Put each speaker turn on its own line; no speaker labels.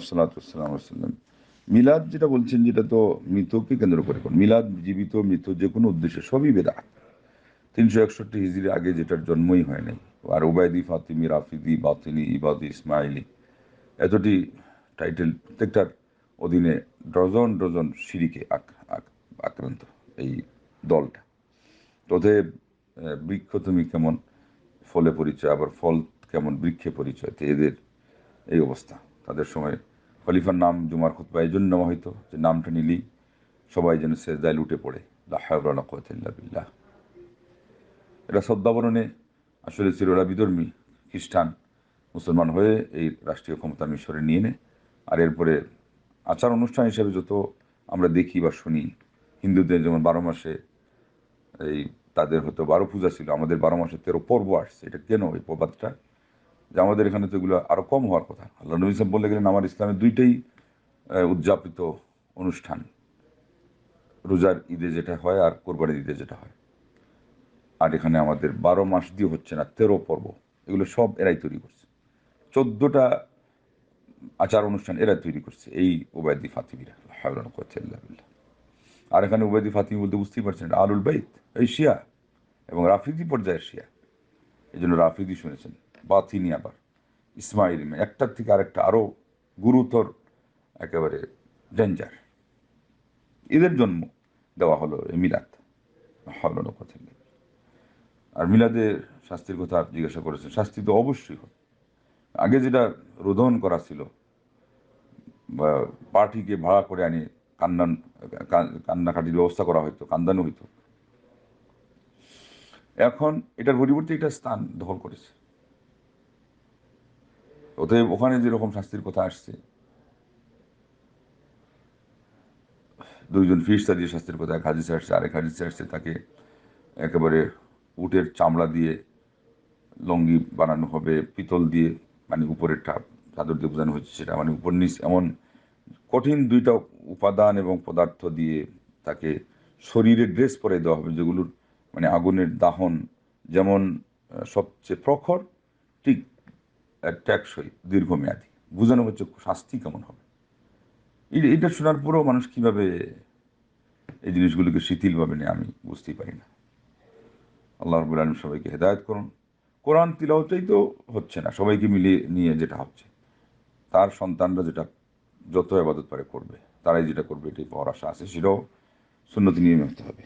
সালাম। মিলাদ যেটা বলছেন, যেটা তো মৃতকে কেন্দ্র করে মিলাদ, জীবিত মৃত যে কোনো উদ্দেশ্যে সবই বেদাত। 361 হিজরি আগে যেটার জন্মই হয় নাই। আর ওবায়দি, ফাতিমি, রাফিদি, বাতিনি, ইবাদি, ইসমাইলি, এতটি টাইটেল, প্রত্যেকটার অধীনে ডজন ডজন সিঁড়িকে আক্রান্ত এই দলটা। অতএব বৃক্ষ তুমি কেমন ফলে পরিচয়, আবার ফল কেমন বৃক্ষে পরিচয়। তো এদের এই অবস্থা। তাদের সময় খলিফার নাম জুমার খুতবায় এই জন্য নেওয়া হইতো যে নামটা নিলেই সবাই যেন সেজদায় লুটে পড়ে, লা হাওলা ওয়ালা কুওয়াতা ইল্লা বিল্লাহ। এটা সদ্ভাবরণে আসলে চিররা বিধর্মী খ্রিস্টান মুসলমান হয়ে এই রাষ্ট্রীয় ক্ষমতা মিশরে নিয়ে নেয়। আর এরপরে আচার অনুষ্ঠান হিসেবে যত আমরা দেখি বা শুনি, হিন্দুদের যেমন 12 মাসে এই তাদের হয়তো 12 পূজা ছিল, আমাদের 12 মাসে 13 পর্ব আসছে। এটা কেন এই প্রবাদটা? যে আমাদের এখানে তো এগুলো আরও কম হওয়ার কথা। আল্লাহ নবী সাহেব বলে গেলেন আমার ইসলামের দুইটাই উদযাপিত অনুষ্ঠান, রোজার ঈদে যেটা হয় আর কোরবানির ঈদে যেটা হয়। আর এখানে আমাদের 12 মাস দিয়ে হচ্ছে না, 13 পর্ব। এগুলো সব এরাই তৈরি করছে। 14টা আচার অনুষ্ঠান এরা তৈরি করছে, এই ওবায়দি ফাতিমিরা। লা হাওলা ওয়ালা কুওয়াতা ইল্লা বিল্লাহ। আর এখানে ওবায়দি ফাতিমি বলতে বুঝতেই পারছেন, আলুল বাইত, এই শিয়া এবং রাফিদি পর্যায়ের শিয়া। এই জন্য রাফিদি শুনেছেন। বাতিনি আবার ইসমাইলি, একটার থেকে আরেকটা আরও গুরুতর, একেবারে ডেঞ্জার। এদের জন্ম দেওয়া হলো এই মিলাদ। হলো কথা। আর মিলাদের শাস্তির কথা জিজ্ঞাসা করেছেন, শাস্তি তো অবশ্যই হবে। আগে যেটা রোধন করা ছিল, বা পার্টিকে ভাড়া করে আনি কান্নাকাটির ব্যবস্থা করা হইতো, কান্দানো হইতো, এখন এটার পরিবর্তে এটা স্থান দখল করেছে। অতএব ওখানে যেরকম শাস্তির কথা আসছে, দুইজন ফিরিস্তা দিয়ে শাস্তির কথা, এক হাদিসে আসছে, আরেক হাদিসে আসছে তাকে একেবারে উটের চামড়া দিয়ে লঙ্গি বানানো হবে, পিতল দিয়ে, মানে উপরের চাদর দিয়ে বোঝানো হচ্ছে সেটা, মানে উপর নিচ এমন কঠিন দুইটা উপাদান এবং পদার্থ দিয়ে তাকে শরীরে ড্রেস পরে দেওয়া হবে, যেগুলোর মানে আগুনের দাহন যেমন সবচেয়ে প্রখর, ঠিক ট্যাক্সই দীর্ঘমেয়াদী। বোঝানো হচ্ছে শাস্তি কেমন হবে। এটা শোনার পরেও মানুষ কিভাবে এই জিনিসগুলোকে শিথিল ভাবে নেয় আমি বুঝতেই পারি না। আল্লাহ রাব্বুল আলামিন সবাইকে হেদায়েত করুন। কোরআন তিলাওয়াতেই তো হচ্ছে না, সবাইকে মিলিয়ে নিয়ে যেটা হচ্ছে, তার সন্তানরা যেটা যত ইবাদত পারে করবে, তারাই যেটা করবে, এটাই পাওয়ার আশা আছে, সেটাও সুন্নতি নিয়মে হতে হবে।